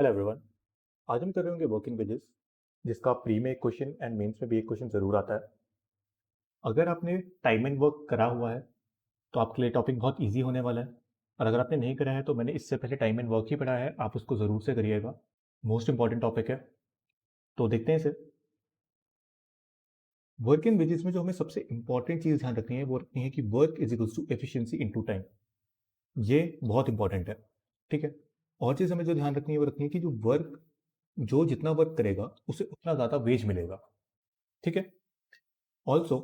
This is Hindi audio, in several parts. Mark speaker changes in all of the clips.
Speaker 1: Hello everyone. आज हम कर रहे होंगे वर्क इन वेजेस, जिसका प्री में एक क्वेश्चन एंड मेंस में भी एक क्वेश्चन जरूर आता है। अगर आपने टाइम एंड वर्क करा हुआ है तो आपके लिए टॉपिक बहुत इजी होने वाला है, और अगर आपने नहीं करा है तो मैंने इससे पहले टाइम एंड वर्क ही पढ़ा है, आप उसको ज़रूर से करिएगा। मोस्ट इंपॉर्टेंट टॉपिक है, तो देखते हैं इसे। वर्क इन वेजेस में जो हमें सबसे इंपॉर्टेंट चीज़ ध्यान रखनी है वो रखनी है कि work is equals to efficiency into time. ये बहुत इंपॉर्टेंट है, ठीक है। और चीज़ हमें जो ध्यान रखनी है वो रखनी है कि जो जितना वर्क करेगा उसे उतना ज़्यादा वेज मिलेगा, ठीक है। ऑल्सो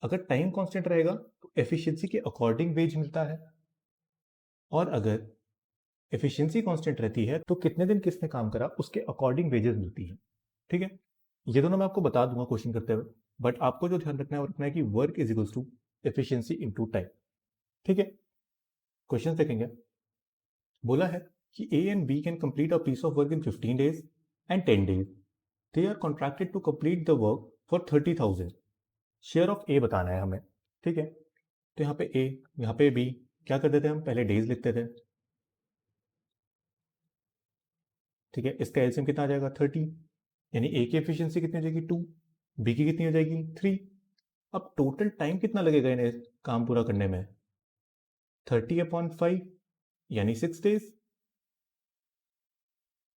Speaker 1: अगर टाइम कांस्टेंट रहेगा तो एफिशिएंसी के अकॉर्डिंग वेज मिलता है, और अगर एफिशिएंसी कांस्टेंट रहती है तो कितने दिन किसने काम करा उसके अकॉर्डिंग वेजेस मिलती है, ठीक है। ये दोनों मैं आपको बता दूंगा क्वेश्चन करते हुए, बट आपको जो ध्यान रखना है वो रखना है कि work is equals to efficiency into time, ठीक है। क्वेश्चन देखेंगे। बोला है कि A and B can complete a piece of work in 15 days and 10 days. They are contracted to complete the work for 30,000। Share of A बताना है हमें, ठीक है। तो यहाँ पे ए, यहाँ पे बी, क्या करते थे हम, पहले डेज लिखते थे, ठीक है। इसका एलसीएम कितना आ जाएगा 30, यानी ए की एफिशिएंसी कितनी हो जाएगी 2, बी की कितनी हो जाएगी 3। अब टोटल टाइम कितना लगेगा इन्हें काम पूरा करने में, 30/5 यानी 6 डेज।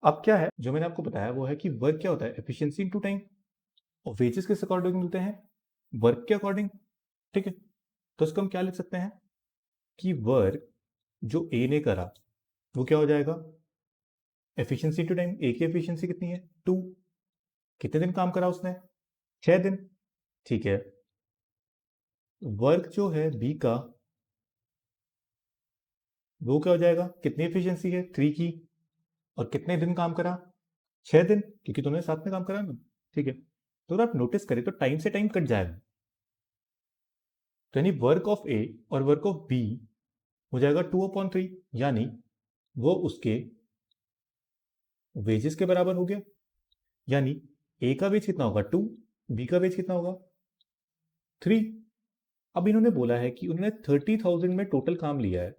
Speaker 1: अब क्या है जो मैंने आपको बताया वो है कि वर्क क्या होता है, एफिशिएंसी इनटू टाइम, और वेजेस किस अकॉर्डिंग मिलते हैं, वर्क के अकॉर्डिंग, ठीक है। तो इसको हम क्या लिख सकते हैं कि वर्क जो ए ने करा वो क्या हो जाएगा, एफिशिएंसी टू टाइम। ए की एफिशिएंसी कितनी है 2, कितने दिन काम करा उसने, 6 दिन, ठीक है। वर्क जो है बी का वो क्या हो जाएगा, कितनी एफिशिएंसी है 3 की, और कितने दिन काम करा 6 दिन, क्योंकि दोनों ने साथ में काम करा ना, ठीक है। तो अगर आप नोटिस करें तो टाइम से टाइम कट जाएगा, तो यानी वर्क ऑफ ए और वर्क ऑफ बी हो जाएगा 2/3, यानी वो उसके वेजेस के बराबर हो गया। यानी ए का वेज कितना होगा 2, बी का वेज कितना होगा 3। अब इन्होंने बोला है कि उन्होंने 30,000 में टोटल काम लिया है,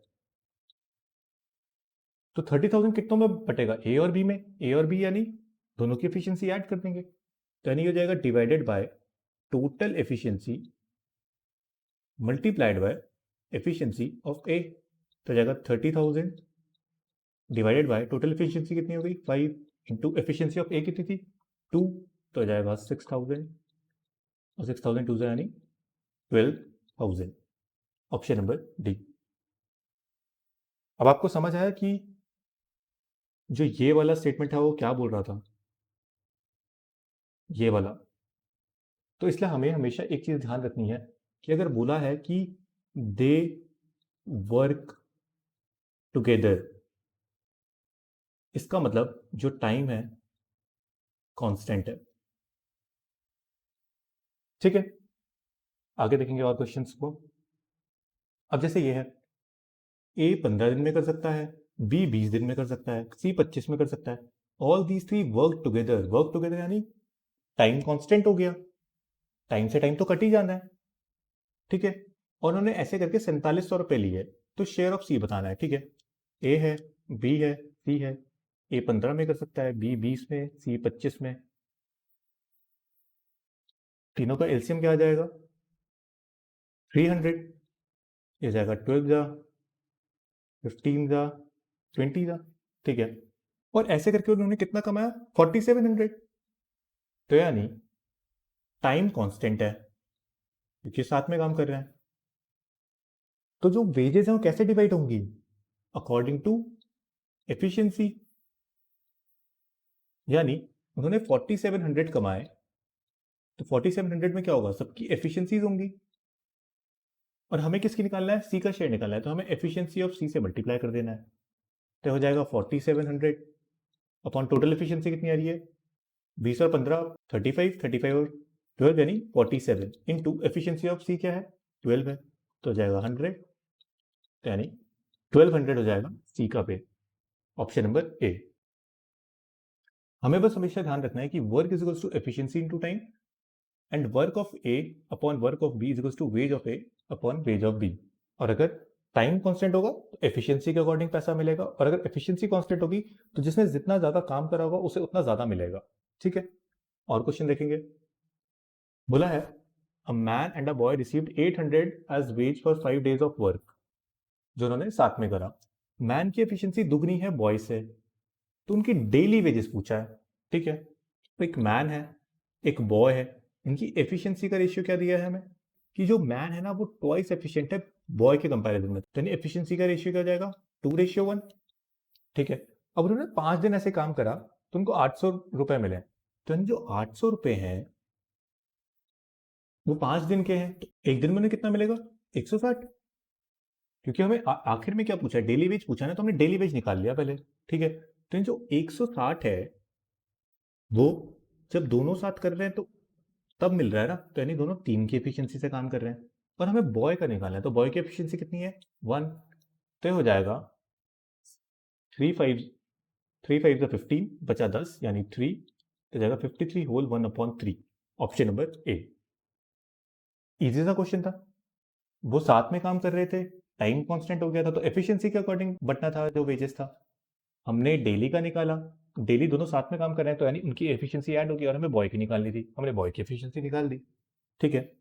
Speaker 1: तो 30,000 कितनों में बटेगा, ए और बी में, ए और बी यानी दोनों की एफिशिएंसी ऐड कर देंगे, तो यानी हो जाएगा divided by total efficiency multiplied by efficiency of A. तो जाएगा 30,000 डिवाइडेड बाय टोटल एफिशिएंसी कितनी हो गई 5, इंटू एफिशिएंसी ऑफ ए कितनी थी 2, तो जाएगा 6,000, और 6,000 2 यानी 12,000। Option number D. अब आपको समझ आया कि जो ये वाला स्टेटमेंट है वो क्या बोल रहा था, ये वाला। तो इसलिए हमें हमेशा एक चीज ध्यान रखनी है कि अगर बोला है कि दे वर्क टुगेदर, इसका मतलब जो टाइम है कांस्टेंट है, ठीक है। आगे देखेंगे और क्वेश्चंस को। अब जैसे ये है, ए 15 दिन में कर सकता है, बी 20 दिन में कर सकता है, सी 25 में कर सकता है। All these three work together यानी टाइम कांस्टेंट हो गया, टाइम से टाइम तो कट ही जाना है, ठीक है। और उन्होंने ऐसे करके 4700 रुपये लिए, तो शेयर ऑफ सी बताना है, ठीक है। ए है, बी है, सी है। ए 15 में कर सकता है, बी 20 में, सी 25 में। तीनों का एलसीएम क्या आ जाएगा 300, ये जाएगा 12 जा 15 जा 20 जा, ठीक है। और ऐसे करके उन्होंने कितना कमाया 4700, तो यानी टाइम कांस्टेंट है क्योंकि साथ में काम कर रहे हैं। तो जो वेजेस हैं वो कैसे डिवाइड होंगी, अकॉर्डिंग टू एफिशिएंसी। यानी उन्होंने 4700 कमाए, तो 4700 में क्या होगा, सबकी एफिशिएंसीज होंगी, और हमें किसकी निकालना है, सी का शेयर निकालना है, तो हमें एफिशिएंसी ऑफ सी से मल्टीप्लाई कर देना है। तो हो जाएगा 4700 अपॉन टोटल एफिशिएंसी कितनी आ रही है 20 और 15 35, 35 और 12 यानी 47, इनटू एफिशिएंसी ऑफ सी क्या है 12 है, तो हो जाएगा 100, यानी 1200 हो जाएगा सी का पे। Option number A. हमें बस हमेशा ध्यान रखना है कि work is equals to efficiency into time, and work of A upon work of B is equals to wage of A upon wage of B. और अगर टाइम कांस्टेंट होगा तो एफिशिएंसी के अकॉर्डिंग पैसा मिलेगा, और अगर एफिशिएंसी कांस्टेंट होगी तो जिसने जितना ज्यादा काम करा होगा उसे उतना ज्यादा मिलेगा। ठीक है, और क्वेश्चन देखेंगे। बोला है a man and a boy received 800 as wage for 5 days of work, जो उन्होंने साथ में करा। मैन की एफिशिएंसी दुगनी है बॉय से, तो उनकी डेली वेजेस पूछा है। ठीक है, तो एक मैन है, एक बॉय है, इनकी एफिशिएंसी का रेशियो क्या दिया है हमें कि जो मैन है ना वो ट्वाइस एफिशिएंट है बॉय के कंपैरिजन में, तो एफिशिएंसी का रेशियो क्या हो जाएगा 2:1। ठीक है, अब उन्होंने 5 दिन ऐसे काम करा तो उनको 800 रुपए मिले, तो जो 800 रुपए हैं वो 5 दिन के हैं, तो एक दिन में उन्हें कितना मिलेगा 160। क्योंकि हमें आखिर में क्या पूछा है, डेली वेज पूछा है ना, तो हमने डेली वेज निकाल लिया पहले। ठीक है, तो जो 160 है वो जब दोनों साथ कर रहे हैं तो तब मिल रहा है ना, तो यानी दोनों टीम की एफिशिएंसी से काम कर रहे हैं। और हमें बॉय का निकालना है, तो बॉय की एफिशिएंसी कितनी है 1, तो ये हो जाएगा 3 5 बचा 10 यानी 3, तो जाएगा 53 whole 1/3। Option number A. Easy सा क्वेश्चन था, वो साथ में काम कर रहे थे, टाइम कांस्टेंट हो गया था, तो एफिशिएंसी के अकॉर्डिंग बटना था जो वेजेस था। हमने डेली का निकाला, डेली दोनों साथ में काम कर रहे हैं तो यानी उनकी एफिशिएंसी ऐड होगी, और हमें बॉय की निकालनी थी, हमने बॉय की एफिशिएंसी निकाल दी। ठीक है,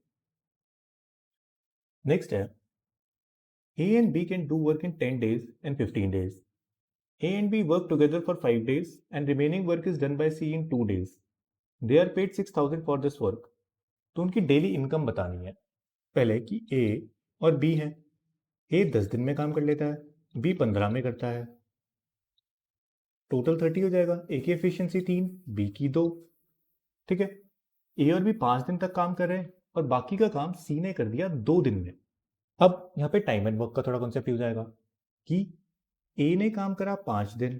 Speaker 1: नेक्स्ट है A and B can do work in 10 days and 15 days. A and B work together for 5 days and remaining work is done by C in 2 days. They are paid 6,000 for this work. तो उनकी डेली इनकम बतानी है। पहले कि A और B हैं, A 10 दिन में काम कर लेता है, B 15 में करता है, टोटल 30 हो जाएगा। A की एफिशिएंसी 3, B की 2। ठीक है, A और B 5 दिन तक काम कर रहे हैं और बाकी का काम C ने कर दिया 2 दिन में। अब यहाँ पे टाइम एंड वर्क का थोड़ा कॉन्सेप्ट यूज आएगा कि A ने काम करा 5 दिन,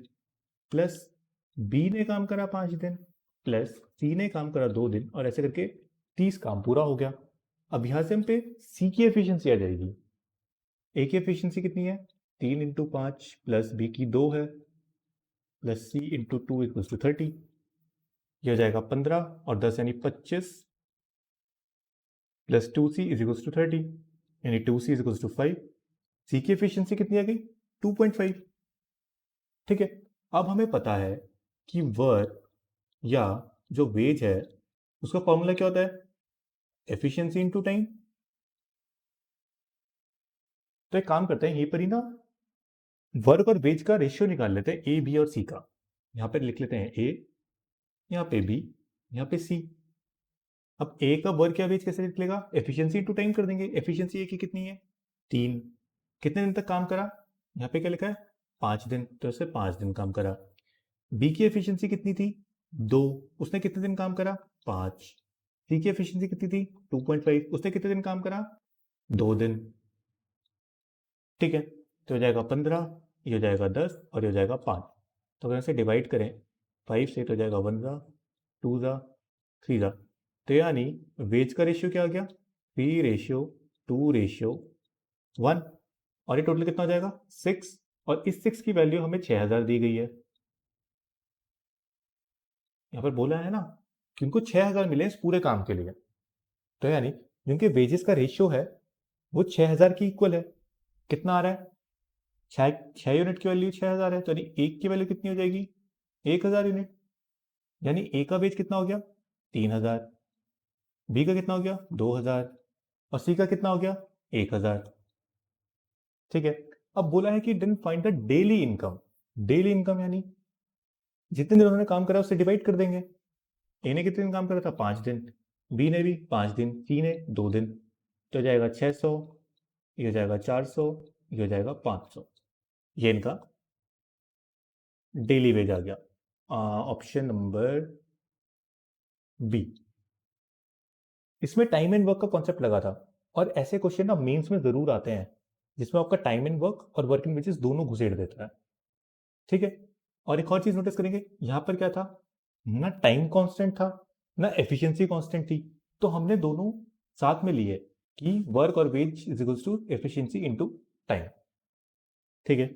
Speaker 1: प्लस B ने काम करा 5 दिन, प्लस C ने काम करा 2 दिन, और ऐसे करके 30 काम पूरा हो गया। अब यहाँ से हम पे C की एफिशिएंसी आ जाएगी। A की एफिशिएंसी कितनी है 3 इंटू 5 प्लस B की 2 है, plus C into 2 equals to 30। यह हो जाएगा 15 और 10 यानी 25, plus 2C is equals to 30 यानी 2C is equals to 5। C की एफिशिएंसी कितनी आ गई 2.5। ठीक है, अब हमें पता है कि वर्क या जो वेज है उसका फॉर्मूला क्या होता है एफिशिएंसी इनटू टाइम। तो एक काम करते हैं, यहीं पर ही ना वर्क और वेज का रेशियो निकाल लेते हैं ए बी और सी का। यहां पर लिख लेते हैं ए, यहां पे बी, यहां पे सी। अब ए का वर्क या वेज कैसे निकलेगा, एफिशिएंसी इनटू टाइम कर देंगे। एफिशिएंसी ए की कितनी है 3, कितने दिन तक काम करा, यहाँ पे क्या लिखा है 5 दिन, तो इससे 5 दिन काम करा। बी की एफिशिएंसी कितनी थी 2, उसने कितने दिन काम करा 5। सी की एफिशिएंसी कितनी थी 2.5, उसने कितने दिन काम करा 2 दिन। ठीक है, तो हो जाएगा 15, ये हो जाएगा 10 और ये हो जाएगा 5। तो अगर इसे डिवाइड करें 5 से तो हो जाएगा 1 जा 2 जा 3 जा, तो यानी वेज का रेशियो क्या आ गया 3:2:1, और ये टोटल कितना हो जाएगा 6, और इस 6 की वैल्यू हमें 6000 दी गई है। यहाँ पर बोला है ना कि उनको 6000 मिले इस पूरे काम के लिए, तो यानी जिनके वेजेस का रेशियो है वो 6000 की इक्वल है। कितना आ रहा है 6 यूनिट की वैल्यू 6000 है, तो यानी एक की वैल्यू कितनी हो जाएगी 1000 यूनिट। यानी ए का वेज कितना हो गया 3000, बी का कितना हो गया 2000, और सी का कितना हो गया 1000। ठीक है, अब बोला है कि then find the daily income. Daily income यानी जितने दिन उन्होंने काम करा उससे डिवाइड कर देंगे। ए ने कितने दिन काम करा था 5 दिन, बी ने भी 5 दिन, सी ने 2 दिन, तो हो जाएगा 600, ये हो जाएगा 400, ये हो जाएगा 500। ये इनका डेली वेज आ गया। Option number B. इसमें टाइम एंड वर्क का कॉन्सेप्ट लगा था, और ऐसे क्वेश्चन ना मेंस में जरूर आते हैं जिसमें आपका टाइम एंड वर्क और वर्क इन वेजेस दोनों घुसेड़ देता है। ठीक है, और एक और चीज नोटिस करेंगे, यहां पर क्या था ना टाइम कांस्टेंट था ना एफिशिएंसी कांस्टेंट थी, तो हमने दोनों साथ में लिए कि वर्क और wage is equals to efficiency into time. ठीक है,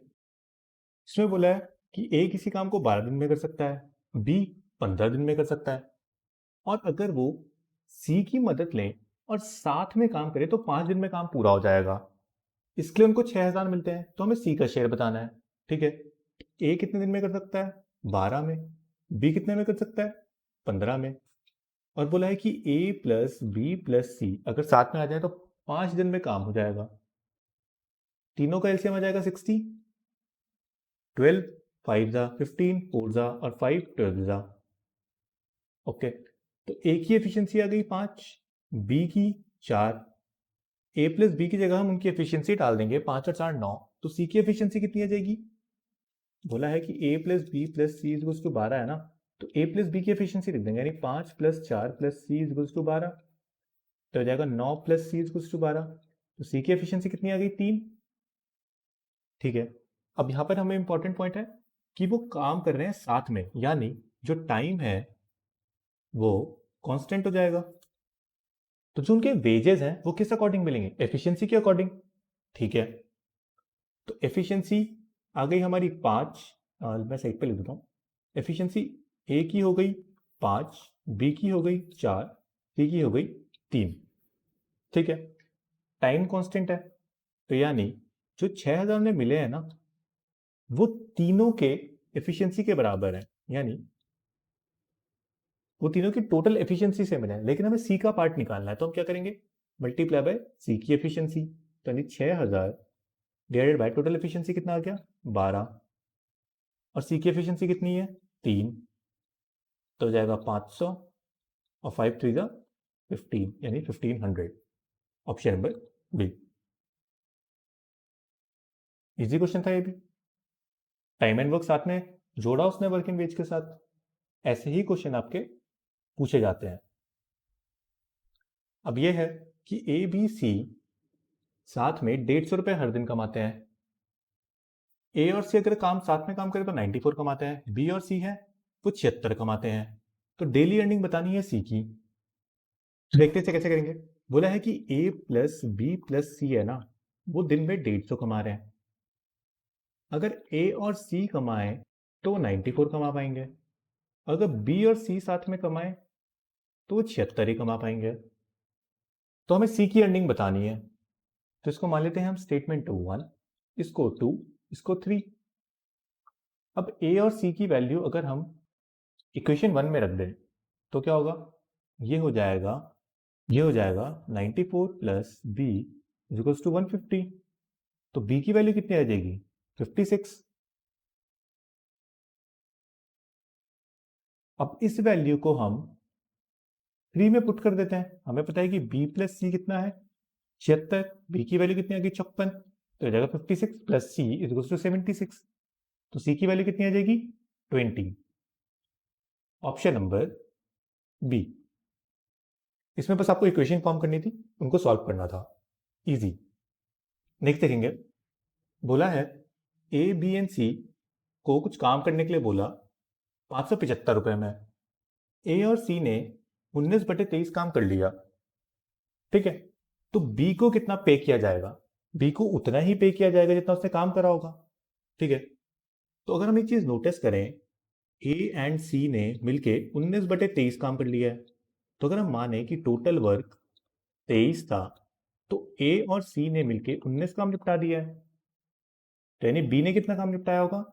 Speaker 1: इसमें बोला है कि ए किसी काम को 12 दिन में कर सकता है, बी 15 दिन में कर सकता है, और अगर वो सी की मदद लें और साथ में काम करें तो 5 दिन में काम पूरा हो जाएगा। इसके लिए उनको 6000 मिलते हैं, तो हमें सी का शेयर बताना है। ठीक है, ए कितने दिन में कर सकता है? 12 में। बी कितने में कर सकता है? 15 में। और बोला है कि ए प्लस बी प्लस सी अगर साथ में आ जाए तो 5 दिन में काम हो जाएगा। तीनों का एलसीएम आ जाएगा 60, 12 5 जा 15, 4 जा और 5 12 जा। ओके, तो ए की एफिशिएंसी आ गई 5, बी की 4। ए प्लस बी की जगह हम उनकी एफिशिएंसी डाल देंगे, 5 और 4 9। तो सी की एफिशिएंसी कितनी आ जाएगी? बोला है कि A plus B plus C is to 12 है ना, तो ए प्लस बी की एफिशिएंसी लिख देंगे, यानी 5 plus 4 plus C is to 12, तो हो जाएगा 9 प्लस सी इज टू 12। तो सी की एफिशिएंसी कितनी आ गई? 3। ठीक है, अब यहाँ पर हमें इंपॉर्टेंट पॉइंट है कि वो काम कर रहे हैं साथ में, यानी जो टाइम है वो कांस्टेंट हो जाएगा। तो जो उनके वेजेस हैं वो किस अकॉर्डिंग मिलेंगे? एफिशिएंसी के अकॉर्डिंग। ठीक है, तो एफिशिएंसी आ गई हमारी 5, मैं साइड पे लिख देता हूँ। एफिशिएंसी ए की हो गई 5, बी की हो गई 4, सी की हो गई 3। ठीक है, टाइम कांस्टेंट है, तो यानी जो 6000 में मिले हैं ना वो तीनों के एफिशिएंसी के बराबर है, यानी वो तीनों की टोटल एफिशिएंसी से मिले हैं। लेकिन हमें सी का पार्ट निकालना है, तो हम क्या करेंगे? मल्टीप्लाई बाय सी की एफिशिएंसी, तो यानी 6000 डिवाइडेड बाय टोटल एफिशिएंसी कितना आ गया? 12। और सी की एफिशिएंसी कितनी है? 3, तो हो जाएगा 500 और 5 3 जा 15, यानी 1500। Option number B. Easy question था ये भी, टाइम एंड वर्क साथ में जोड़ा उसने वर्किंग वेज के साथ। ऐसे ही क्वेश्चन आपके पूछे जाते हैं। अब ये है कि ए बी सी साथ में 150 रुपए हर दिन कमाते हैं। ए और सी अगर साथ में काम करें तो 94 कमाते हैं। बी और सी है वो 76 कमाते हैं। तो डेली अर्निंग बतानी है सी की। देखते हैं कैसे करेंगे। बोला है कि ए प्लस बी प्लस सी है ना, वो दिन में 150 कमा रहे हैं। अगर ए और सी कमाए तो वो 94 कमा पाएंगे। अगर बी और सी साथ में कमाए तो वो 76 ही कमा पाएंगे। तो हमें सी की अर्निंग बतानी है, तो इसको मान लेते हैं हम स्टेटमेंट 1, इसको 2, इसको 3। अब ए और सी की वैल्यू अगर हम इक्वेशन 1 में रख दें तो क्या होगा? ये हो जाएगा ये हो जाएगा 94 प्लस बी इक्वल्स टू 150। तो बी की वैल्यू कितनी आ जाएगी? 56। अब इस वैल्यू को हम 3 में पुट कर देते हैं। हमें पता है कि बी प्लस सी कितना है? 76। बी की वैल्यू कितनी आ गई? 56। तो हो जाएगा 56 प्लस सी इक्वल्स टू 76। तो सी की वैल्यू कितनी आ जाएगी? 20। Option number B. इसमें बस आपको इक्वेशन फॉर्म करनी थी, उनको सॉल्व करना था। इजी। नेक्स्ट देखेंगे। बोला है ए बी एंड सी को कुछ काम करने के लिए बोला 575 रुपए में। ए और सी ने 19/23 काम कर लिया। ठीक है, तो बी को कितना पे किया जाएगा? बी को उतना ही पे किया जाएगा जितना उसने काम करा होगा। ठीक है, तो अगर हम एक चीज नोटिस करें, ए एंड सी ने मिलके 19/23 काम कर लिया है, तो अगर हम माने कि टोटल वर्क 23 था, तो ए और सी ने मिलके 19 काम निपटा दिया है, तो यानी बी ने कितना काम निपटाया होगा?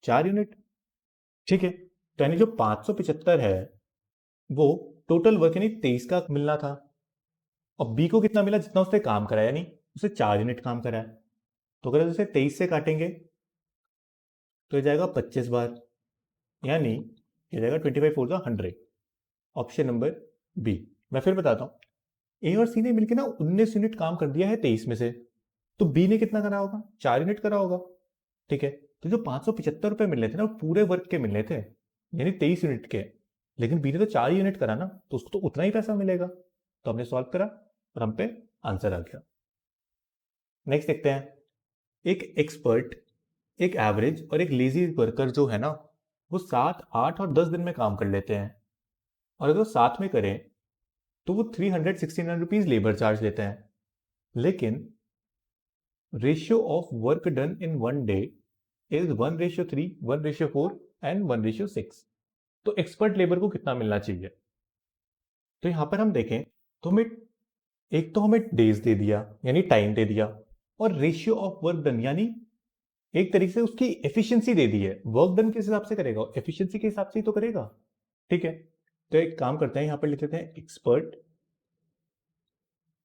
Speaker 1: 4 यूनिट। ठीक है, तो यानी जो 575 है वो टोटल वर्क यानी 23 का मिलना था, और बी को कितना मिला? जितना उसने काम करा, यानी उसे 4 यूनिट काम करा है। तो अगर उसे 23 से काटेंगे तो ये जाएगा 25 बार, यानी ये जाएगा 25 4 100। Option number B. मैं फिर बताता हूँ, ए और सी ने मिलकर ना 19 यूनिट काम कर दिया है 23 में से, तो बी ने कितना करा होगा? 4 यूनिट करा होगा। ठीक है, तो जो 575 रुपए मिल रहे थे ना वो पूरे वर्क के मिल रहे थे, यानी 23 यूनिट के। लेकिन बी ने तो 4 यूनिट करा ना, तो उसको तो उतना ही पैसा मिलेगा। तो हमने सॉल्व करा और हम पे आंसर आ गया। नेक्स्ट देखते हैं। एक एक्सपर्ट, एक एवरेज और एक लेजी वर्कर जो है ना, वो 7 8 और 10 दिन में काम कर लेते हैं। और अगर वो साथ में करें तो वो 369 रुपीज लेबर चार्ज लेते हैं। लेकिन ratio of work done in 1 day is 1:3, 1:4 and 1:6। तो एक्सपर्ट लेबर को कितना मिलना चाहिए? तो यहां पर हम देखें तो हमें एक तो हमें डेज दे दिया, यानी टाइम दे दिया, और रेशियो ऑफ वर्क डन, यानी एक तरीके से उसकी एफिशिएंसी दे दी है। वर्क डन किस हिसाब से करेगा, एफिशिएंसी के हिसाब से ही तो करेगा। ठीक है, तो एक काम करते हैं, यहां पर लिख देते हैं एक्सपर्ट,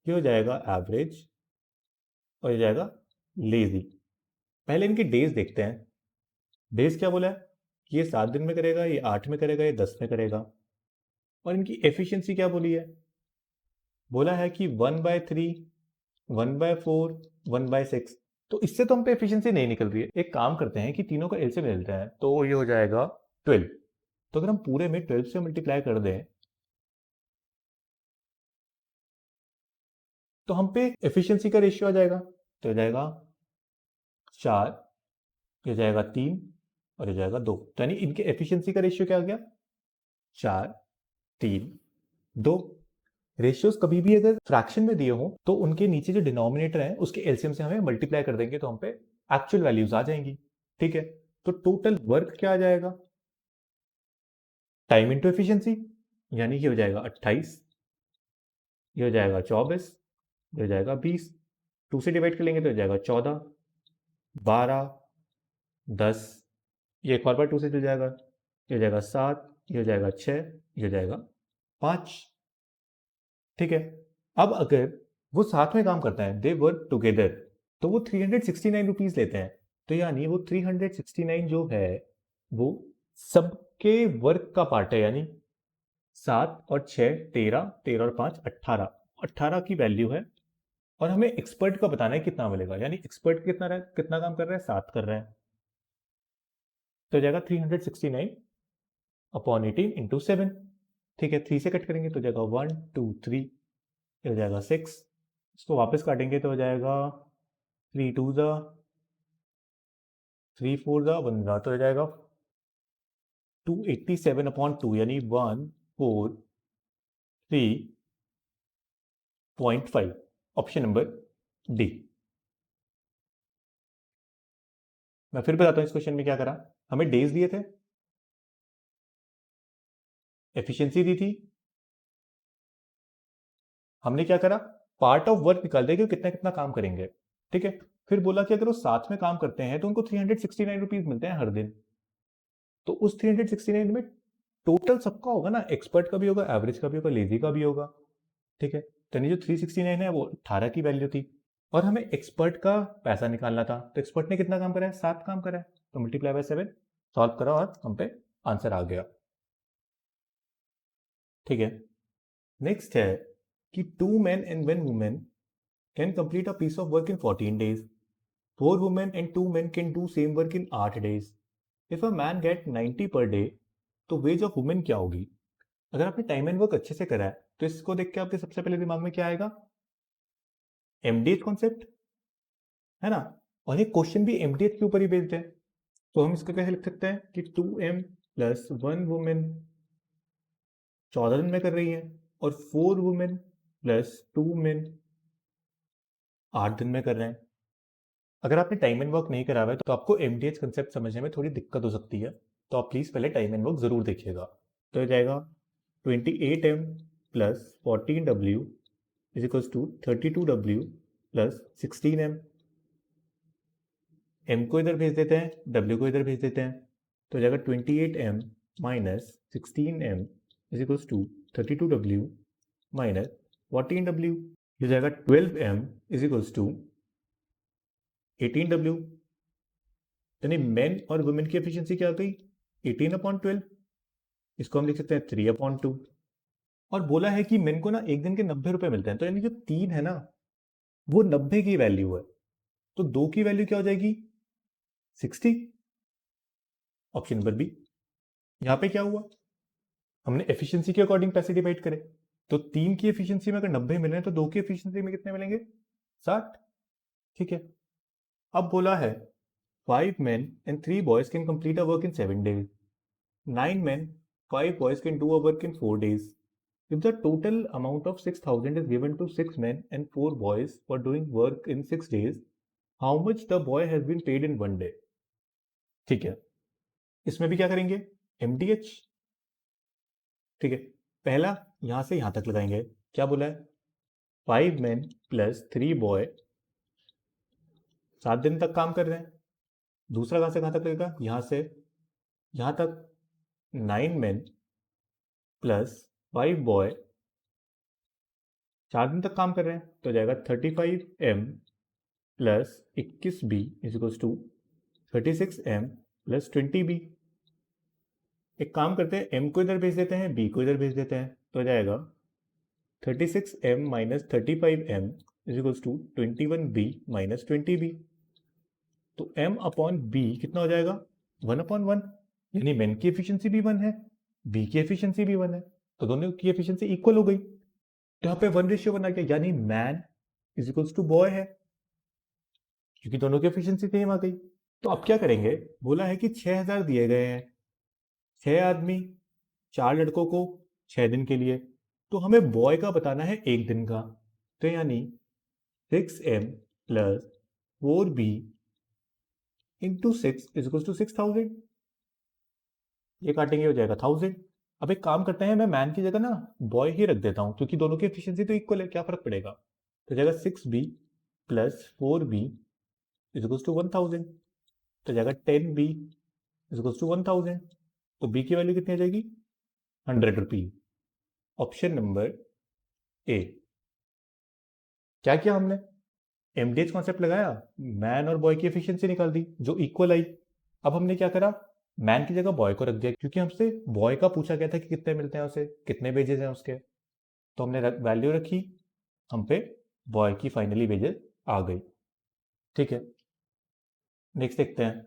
Speaker 1: ये हो जाएगा एवरेज, और ये जाएगा लेजी। पहले इनके डेज देखते हैं। डेज क्या बोला है कि ये 7 दिन में करेगा, ये 8 में करेगा, ये 10 में करेगा। और इनकी एफिशिएंसी क्या बोली है, बोला है कि 1/3, 1/4, 1/6। तो इससे तो हम पे एफिशिएंसी नहीं निकल रही है। एक काम करते हैं कि तीनों का एलसीएम ले लेते हैं, तो ये हो जाएगा 12। तो अगर हम पूरे में 12 से मल्टीप्लाई कर दें तो हम पे एफिशिएंसी का रेशियो आ जाएगा। तो हो जाएगा 4, ये जाएगा 3, और ये जाएगा 2। तो यानी इनके एफिशिएंसी का रेशियो क्या आ गया, 4, 3, 2। रेशियोज कभी भी अगर फ्रैक्शन में दिए हो तो उनके नीचे जो डिनोमिनेटर है उसके एलसीएम से हमें मल्टीप्लाई कर देंगे तो हम पे एक्चुअल वैल्यूज आ जाएंगी। ठीक है, तो टोटल वर्क क्या आ जाएगा, टाइम इंटू एफिशिएंसी, यानी ये हो जाएगा 28, ये हो जाएगा 24, ये हो जाएगा 20। 2 से डिवाइड कर लेंगे तो हो जाएगा 14, 12, 10, ये एक और बार 2 से चल जाएगा, ये हो जाएगा 7, ये हो जाएगा 6, ये हो जाएगा 5। ठीक है, अब अगर वो साथ में काम करता है, दे वर्क टुगेदर, तो वो 369 रुपीज लेते हैं। तो यानी वो 369 जो है वो सबके वर्क का पार्ट है, यानी 7 और 6 13, 13 और 5 18, 18 की वैल्यू है। और हमें एक्सपर्ट का बताना है कितना मिलेगा, यानी एक्सपर्ट कितना काम कर रहा है, 7 कर रहा है। तो जाएगा 369 अपॉन 18 इंटू 7। ठीक है, 3 से कट करेंगे तो जाएगा 1 2 3, हो जाएगा 6। इसको वापस काटेंगे तो हो जाएगा 3 2 ज़ा 3 4 ज़ा 15, तो हो जाएगा 287 अपॉन 2, यानी 143.5। Option number D. मैं फिर बताता हूँ इस क्वेश्चन में क्या करा। हमें डेज दिए थे, एफिशिएंसी दी थी, हमने क्या करा, पार्ट ऑफ वर्क निकाल दिया कि कितना कितना काम करेंगे। ठीक है, फिर बोला कि अगर वो साथ में काम करते हैं तो उनको 369 रुपीज मिलते हैं हर दिन। तो उस 369 में टोटल सबका होगा ना, एक्सपर्ट का भी होगा, एवरेज का भी होगा, लेजी का भी होगा। ठीक है, तो जो 369 है वो 18 की वैल्यू थी, और हमें एक्सपर्ट का पैसा निकालना था। तो एक्सपर्ट ने कितना काम करा है, 7 काम करा है, तो मल्टीप्लाई बाय 7, सॉल्व करा और हम पे आंसर आ गया। ठीक है, नेक्स्ट है कि 2 men and 1 woman can complete a piece of work in 14 days. 4 women and 2 men can do same work in 8 days. If a man get 90 per day, तो वेज ऑफ वुमेन क्या होगी। अगर आपने टाइम एंड वर्क अच्छे से करा है तो इसको देख के आपके सबसे पहले दिमाग में क्या आएगा, एमडीएच कॉन्सेप्ट, है ना। और ये क्वेश्चन भी एमडीएच के ऊपर ही बेस्ड है। तो हम इसको कैसे लिख सकते हैं कि 2m प्लस 1 वुमेन 14 दिन में कर रही है, और 4 वुमेन प्लस 2 मेन 8 दिन में कर रहे हैं। अगर आपने टाइम एंड वर्क नहीं करा हुआ है तो आपको एमडीएच कंसेप्ट समझने में थोड़ी दिक्कत हो सकती है, तो आप प्लीज़ पहले टाइम एंड वर्क ज़रूर देखिएगा। तो हो जाएगा 28m plus 14w is equals to 32w plus 16m। m को इधर भेज देते हैं, w को इधर भेज देते हैं, तो हो जाएगा 28m minus 16m is equals to 32w minus 14w। हो जाएगा 12m is equals to 18w। यानी मेन और वुमेन की एफिशिएंसी क्या आ गई, 18/12। इसको हम लिख सकते हैं 3/2। और बोला है कि मेन को ना एक दिन के 90 रुपए मिलते हैं, तो यानी जो 3 है ना वो 90 की वैल्यू है, तो 2 की वैल्यू क्या हो जाएगी, 60। Option number B. यहां पे क्या हुआ, हमने एफिशिएंसी के अकॉर्डिंग पैसे डिवाइड करे, तो 3 की एफिशिएंसी में अगर 90 मिले तो 2 की एफिशिएंसी में कितने मिलेंगे, 60। ठीक है, अब बोला है 5 men and 3 boys can complete a work in 7 days. 9 men, 5 boys can do a work in 4 days. If the total amount of 6,000 is given to 6 men and 4 boys for doing work in 6 days, how much the boy has been paid in 1 day? ठीक है, इसमें भी क्या करेंगे, MDH। ठीक है, पहला यहां से यहां तक लगाएंगे, क्या बोला है, 5 men प्लस 3 boy 7 दिन तक काम कर रहे हैं। दूसरा कहाँ से कहाँ तक लगेगा, यहाँ से यहाँ तक 9 men प्लस 5 boy 4 दिन तक काम कर रहे हैं, तो जाएगा 35M plus 21B equals to 36M plus 20B। एक काम करते हैं, M को इधर भेज देते हैं, B को इधर भेज देते हैं, तो जाएगा 36M minus 35M equals to 21B minus 20B। तो M अपॉन B कितना हो जाएगा, 1/1, यानी मैन की एफिशिएंसी भी 1 है, B की एफिशिएंसी भी 1 है, तो दोनों की एफिशिएंसी इक्वल हो गई। तो यहाँ पे 1:1 बना गया, यानी man is equals to boy है, क्योंकि दोनों की एफिशिएंसी सेम आ गई। तो अब क्या करेंगे, बोला है कि 6000 दिए गए हैं, 6 आदमी 4 लड़कों को 6 दिन के लिए, तो हमें बॉय का बताना है 1 दिन का, तो यानी 6M plus 4B into 6 is equals to 6000। ये काटेंगे हो जाएगा 1000। अब एक काम करते हैं, मैं मैन की जगह ना बॉय ही रख देता हूँ, क्योंकि दोनों की एफिशिएंसी तो इक्वल है, क्या फर्क पड़ेगा। तो जाएगा 6B plus 4B is equals to 1000, तो जाएगा 10B इज इक्वल्स टू 1000। तो B की वैल्यू कितनी आ जाएगी, 100 रुपीज। ऑप्शन नंबर ए। क्या किया हमने, एमडीएच कॉन्सेप्ट लगाया, मैन और बॉय की एफिशिएंसी निकाल दी जो इक्वल आई। अब हमने क्या करा, मैन की जगह बॉय को रख दिया, क्योंकि हमसे बॉय का पूछा गया था कि कितने मिलते हैं उसे, कितने वेजेस हैं उसके, तो हमने वैल्यू रखी, हम पे बॉय की फाइनली वेजेस आ गई। ठीक है, नेक्स्ट देखते हैं।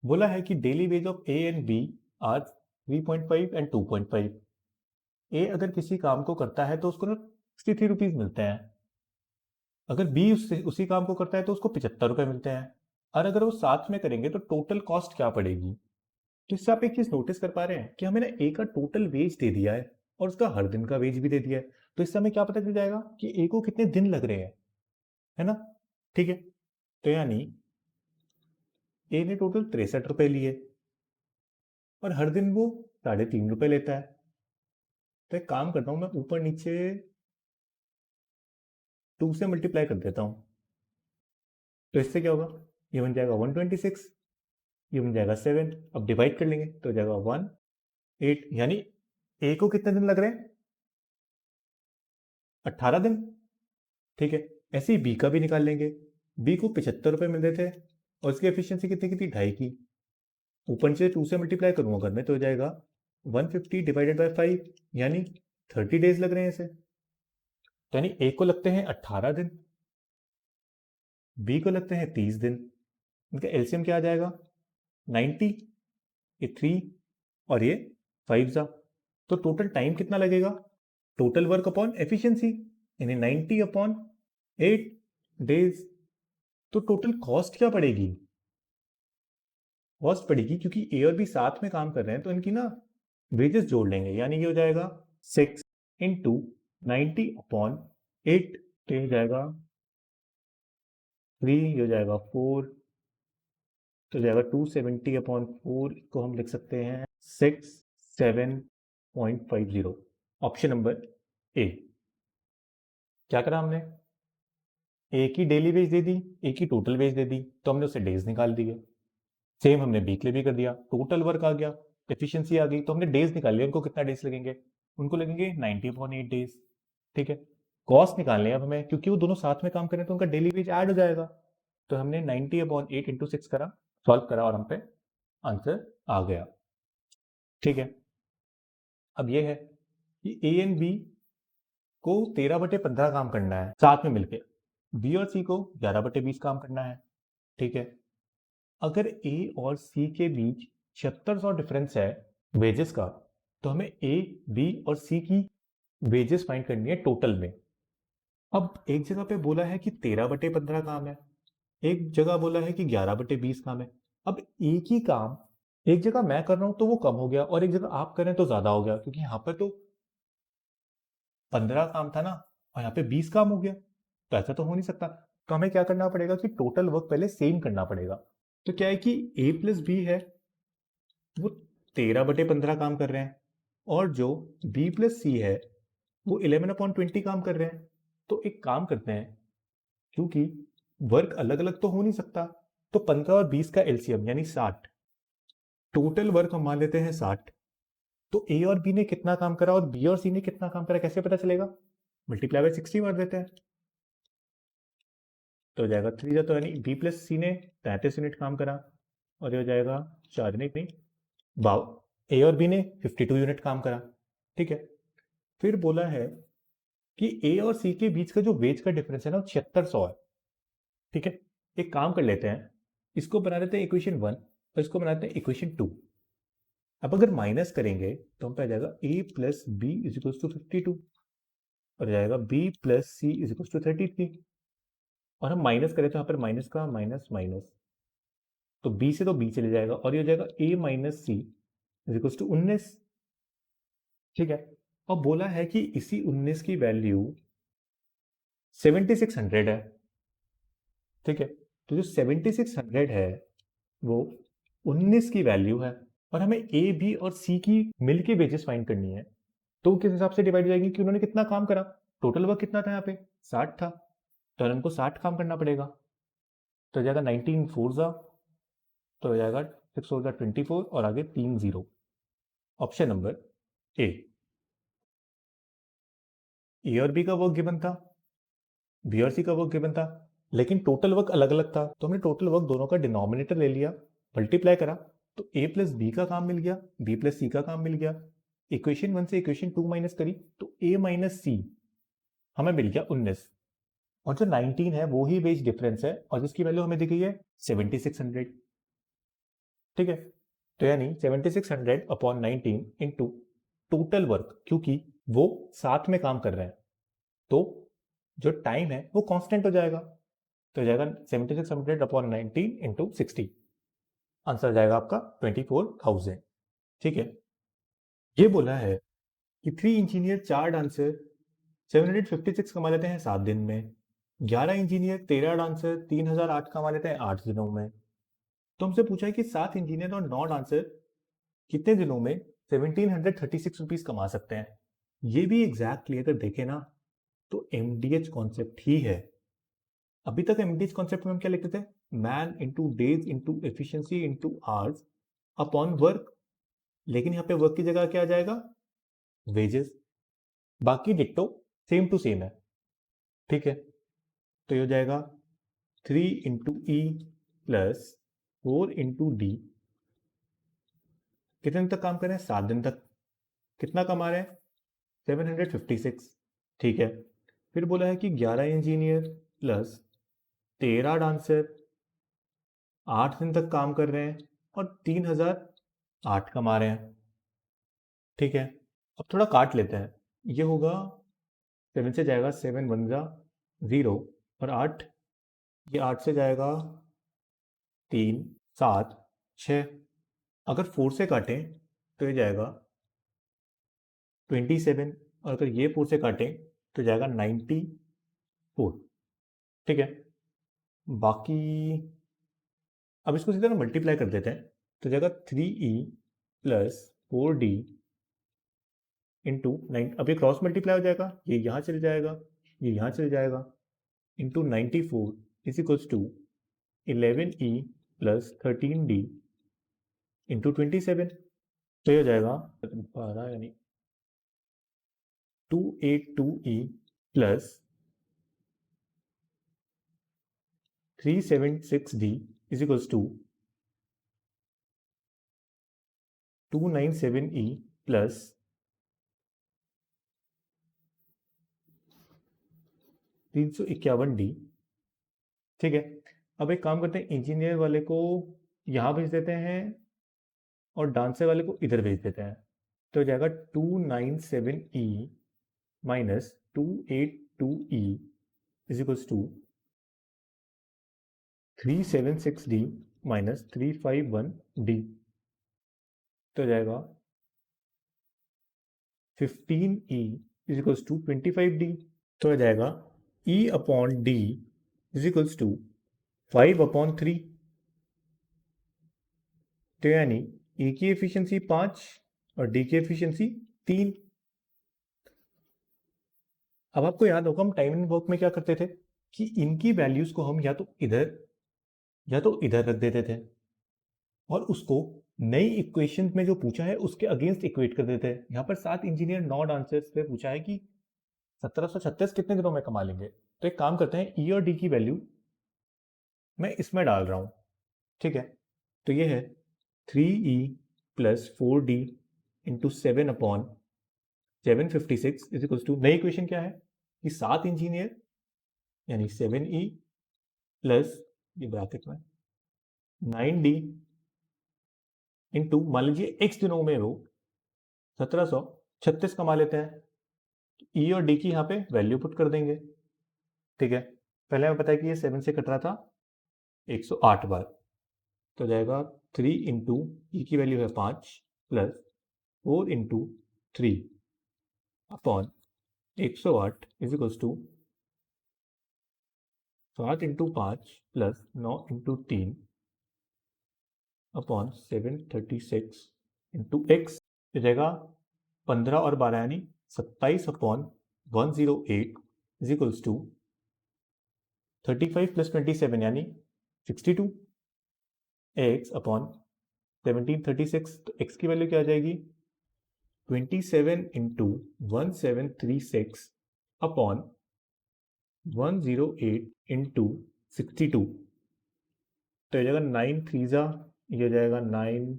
Speaker 1: बोला है कि daily wage of A and B are 3.5 and 2.5। A अगर किसी काम को करता है तो उसको ना 63 रुपीज मिलते हैं, अगर बी उसी काम को करता है तो उसको 75 रुपए मिलते हैं, और अगर वो साथ में करेंगे तो टोटल कॉस्ट क्या पड़ेगी। तो इससे आप एक चीज नोटिस कर पा रहे हैं कि हमें ना ए का टोटल वेज दे दिया है और उसका हर दिन का वेज भी दे दिया है, तो इससे हमें क्या पता चल जाएगा कि ए को कितने दिन लग रहे हैं, है ना। ठीक है, तो यानी ए ने टोटल 63 रुपए लिए और हर दिन वो 3.5 रुपए लेता है। तो एक काम करता हूं, मैं ऊपर नीचे 2 से मल्टीप्लाई कर देता हूं, तो इससे क्या होगा, ये बन जाएगा 126, ये बन जाएगा 7। अब डिवाइड कर लेंगे तो हो जाएगा 1/8, यानी ए को कितने दिन लग रहे हैं, 18 दिन। ठीक है, ऐसे ही बी का भी निकाल लेंगे, बी को 75 रुपए मिल रहे थे और इसकी एफिशिएंसी कितनी की थी, 2.5 की। ऊपर से 2 से मल्टीप्लाई करूंगा अगर मैं, तो हो जाएगा 150 डिवाइडेड बाय 5, यानी 30 डेज लग रहे हैं इसे। तो यानी ए को लगते हैं 18 दिन, बी को लगते हैं 30 दिन, इनका एलसीएम क्या आ जाएगा, 90, ये 3 और ये 5 जा, तो टोटल टाइम कितना लगेगा, टोटल वर्क अपॉन एफिशिएंसी, यानी 90 अपॉन 8 डेज। तो टोटल कॉस्ट क्या पड़ेगी, कॉस्ट पड़ेगी, क्योंकि ए और बी साथ में काम कर रहे हैं तो इनकी ना वेजेस जोड़ लेंगे, यानी ये हो जाएगा 6 इंटू 90 अपॉन 8, तो ये हो जाएगा 3, ये हो जाएगा 4, तो हो जाएगा 270 अपॉन 4, को हम लिख सकते हैं 67.50। ऑप्शन नंबर ए। क्या करा हमने, ए की डेली वेज दे दी, ए की टोटल वेज दे दी, तो हमने उसे डेज निकाल दिए। सेम हमने बी के लिए भी कर दिया, टोटल वर्क आ गया, एफिशिएंसी आ गई, तो हमने डेज निकाल लिया, उनको कितना डेज लगेंगे, उनको लगेंगे 90/8 डेज। ठीक है, कॉस्ट निकालने हैं अब हमें, क्योंकि वो दोनों साथ में काम करें तो उनका डेली वेज ऐड हो जाएगा, तो हमने 90/8 इंटू 6 करा, सॉल्व करा और हम पे आंसर आ गया। ठीक है, अब ये है कि ए एंड बी को 13/15 काम करना है साथ में मिलके, बी और सी को 11/20 काम करना है। ठीक है, अगर ए और सी के बीच 7600 डिफरेंस है वेजेस का, तो हमें ए, बी और सी की वेजेस फाइंड करनी है टोटल में। अब एक जगह पे बोला है कि 13/15 काम है, एक जगह बोला है कि 11/20 काम है। अब एक ही काम एक जगह मैं कर रहा हूं तो वो कम हो गया, और एक जगह आप कर रहे हैं तो ज्यादा हो गया, क्योंकि यहाँ पर तो 15 काम था ना और यहाँ पे 20 काम हो गया, तो ऐसा तो हो नहीं सकता। तो हमें क्या करना पड़ेगा कि टोटल वर्क पहले सेम करना पड़ेगा। तो क्या है कि a प्लस बी है वो 13/15 काम कर रहे हैं, और जो b प्लस सी है वो 11/20 काम कर रहे हैं। तो एक काम करते हैं, क्योंकि वर्क अलग अलग तो हो नहीं सकता, तो 15 और 20 का एलसीएम यानी 60, टोटल वर्क हम मान लेते हैं 60। तो ए और बी ने कितना काम करा और बी और सी ने कितना काम करा कैसे पता चलेगा? मल्टीप्लाई बाय 60 मार देते हैं, तो हो जाएगा 3 तो यानी बी प्लस सी ने 33 यूनिट काम करा, और ये हो जाएगा 4 यूनिट नहीं, बाव ए और बी ने 52 यूनिट काम करा। ठीक है, फिर बोला है कि ए और सी के बीच का जो वेज का डिफरेंस है ना, 7600 है। ठीक है, एक काम कर लेते हैं, इसको बना देते हैं इक्वेशन 1 और इसको बनाते हैं इक्वेशन 2। अब अगर माइनस करेंगे तो हम पे आ जाएगा A plus B is equal to 52, और आ जाएगा B plus C is equal to 33, और हम माइनस करें तो यहाँ पर माइनस का माइनस माइनस, तो बी से तो बी चले जाएगा, और ये हो जाएगा A minus C is equal to 19। ठीक है, और बोला है कि इसी 19 की वैल्यू 7600 है। ठीक है, तो जो 7600 है वो 19 की वैल्यू है, और हमें ए बी और सी की मिल के बेसिस फाइंड करनी है। तो किस हिसाब से डिवाइड हो जाएगी कि उन्होंने कितना काम करा, टोटल वर्क कितना था यहाँ पे 60 था, तो हमको 60 काम करना पड़ेगा, तो हो जाएगा 19 4 जा, तो हो जाएगा 6 4 जा 24, और आगे 3 0। ऑप्शन नंबर ए। ए और बी का वर्क गिवन था, बी और सी का वर्क गिवन था, लेकिन टोटल वर्क अलग अलग था, तो हमने टोटल वर्क दोनों का डिनोमिनेटर ले लिया, मल्टीप्लाई करा, तो ए प्लस बी का काम मिल गया, बी प्लस सी का काम मिल गया। इक्वेशन 1 से इक्वेशन 2 माइनस करी तो ए माइनस सी हमें मिल गया 19, और जो 19 है वो ही वेज डिफरेंस है, और जिसकी वैल्यू हमें दी गई है 7600। ठीक है, तो यानी 7600 अपॉन 19 इंटू टोटल वर्क, क्योंकि वो साथ में काम कर रहे हैं तो जो टाइम है वो कांस्टेंट हो जाएगा, तो हो जाएगा 7600 अपॉन 19 इंटू 60, आंसर जाएगा आपका 24,000। ठीक है, ये बोला है कि 3 इंजीनियर 4 डांसर 756 कमा लेते हैं 7 दिन में, 11 इंजीनियर 13 डांसर 3008 कमा लेते हैं 8 दिनों में। तो हमसे पूछा है कि 7 इंजीनियर और 9 डांसर कितने दिनों में 1736 रुपीज कमा सकते हैं। ये भी एग्जैक्टली अगर देखें ना तो एमडीएच कॉन्सेप्ट ही है। अभी तक एमडीएच कॉन्सेप्ट में हम क्या लिखते थे, man into days into efficiency into hours upon work, लेकिन यहाँ पे वर्क की जगह क्या आ जाएगा, वेजेस। बाकी डिट्टो सेम टू सेम है। ठीक है, तो ये हो जाएगा 3 into E plus 4 into D, कितने दिन तक काम कर रहे हैं, 7 दिन तक, कितना कमा रहे हैं 756। ठीक है, फिर बोला है कि 11 इंजीनियर प्लस 13 डांसर 8 दिन तक काम कर रहे हैं और 3008 कमा रहे हैं। ठीक है, अब थोड़ा काट लेते हैं, ये होगा 7 से जाएगा 7 1 जा 0, और 8, ये 8 से जाएगा 3 7 6, अगर 4 से काटें तो ये जाएगा 27, और अगर ये 4 से काटें तो जाएगा 94। ठीक है, बाकी अब इसको सीधा ना मल्टीप्लाई कर देते हैं, तो जाएगा 3e प्लस 4d इंटू 9, अब ये क्रॉस मल्टीप्लाई हो जाएगा, ये यहाँ चल जाएगा, ये यहाँ चल जाएगा, into 94 is equals to 11e plus 13d into 27, तो ये हो जाएगा 12 यानी 282e plus 376d is equals to 297e plus 351d। ठीक है, अब एक काम करते हैं, इंजीनियर वाले को यहाँ भेज देते हैं और डांसर वाले को इधर भेज देते हैं, तो हो जाएगा 297e minus 282e is equals to 376d minus 351d, तो हो जाएगा 15e is equals to 25d, तो हो जाएगा e upon d is equals to 5 upon 3, तो यानी ए की एफिशिएंसी 5 और डी की एफिशिएंसी 3। अब आपको याद होगा हम टाइम एंड वर्क में क्या करते थे, कि इनकी वैल्यूज को हम या तो इधर रख देते थे और उसको नई इक्वेशन में जो पूछा है उसके अगेंस्ट इक्वेट कर देते हैं। यहाँ पर 7 इंजीनियर नॉड आंसर्स पे पूछा है कि 1736 कितने दिनों में कमा लेंगे। तो एक काम करते हैं, ई और डी की वैल्यू मैं इसमें डाल रहा हूं, ठीक है। तो ये है 3e plus 4d into 7/756 is equals to, नई इक्वेशन क्या है कि 7 इंजीनियर यानी 7e प्लस ये ब्रैकेट में 9d इंटू, मान लीजिए x दिनों में वो 1736 कमा लेते हैं। ई और डी की यहाँ पे वैल्यू पुट कर देंगे, ठीक है। पहले हमें पता है कि ये 7 से कट रहा था 108 बार, तो जाएगा 3 इंटू ई की वैल्यू है 5 plus 4 into 3 upon 108 is equals to 7 into 5 plus 9 into 3 upon 736 into X, हो जाएगा 15 और 12 यानी 27/108 इज इक्वल्स टू 35 प्लस 27 यानी 62 एक्स अपॉन 1736। तो एक्स की वैल्यू क्या आ जाएगी 27 इंटू 1736 अपॉन 108 इंटू 62। तो ये जाएगा 9 3 जा, ये जाएगा 9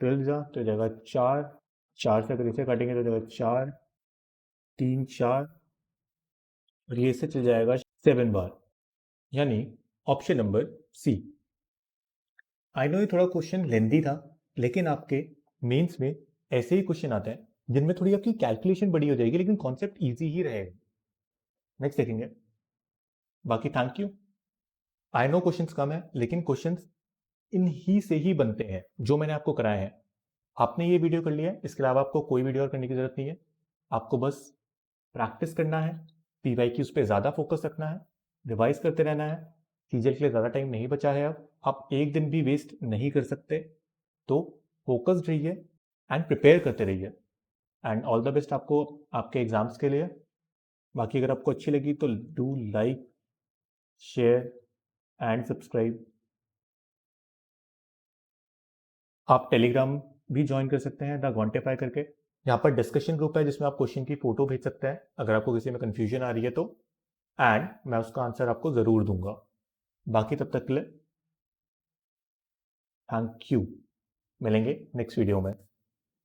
Speaker 1: 12 जा, तो जाएगा 4 4 से अगर इसे काटेंगे तो जाएगा 4 3 4 और ये से चल जाएगा 7 बार, यानी option number C. I know ये थोड़ा क्वेश्चन लेंदी था, लेकिन आपके मेंस में ऐसे ही क्वेश्चन आते हैं जिनमें थोड़ी आपकी कैलकुलेशन बड़ी हो जाएगी लेकिन कॉन्सेप्ट इजी ही रहेगा। नेक्स्ट देखेंगे। बाकी thank you. I know questions कम है लेकिन क्वेश्चंस इन ही से ही बनते हैं जो मैंने आपको कराए हैं। आपने ये वीडियो कर लिया है, इसके अलावा आपको कोई वीडियो और करने की जरूरत नहीं है। आपको बस प्रैक्टिस करना है, पीवाईक्यूज पे ज़्यादा फोकस रखना है, रिवाइज करते रहना है। सीजल के लिए ज़्यादा टाइम नहीं बचा है, अब आप एक दिन भी वेस्ट नहीं कर सकते। तो फोकस्ड रहिए एंड प्रिपेयर करते रहिए एंड ऑल द बेस्ट आपको आपके एग्जाम्स के लिए। बाकी अगर आपको अच्छी लगी तो do like share and subscribe. आप टेलीग्राम भी ज्वाइन कर सकते हैं द क्वांटिफाई करके। यहाँ पर डिस्कशन ग्रुप है जिसमें आप क्वेश्चन की फोटो भेज सकते हैं अगर आपको किसी में कन्फ्यूजन आ रही है तो, एंड मैं उसका आंसर आपको ज़रूर दूंगा। बाकी तब तक के लिए थैंक यू, मिलेंगे नेक्स्ट वीडियो में।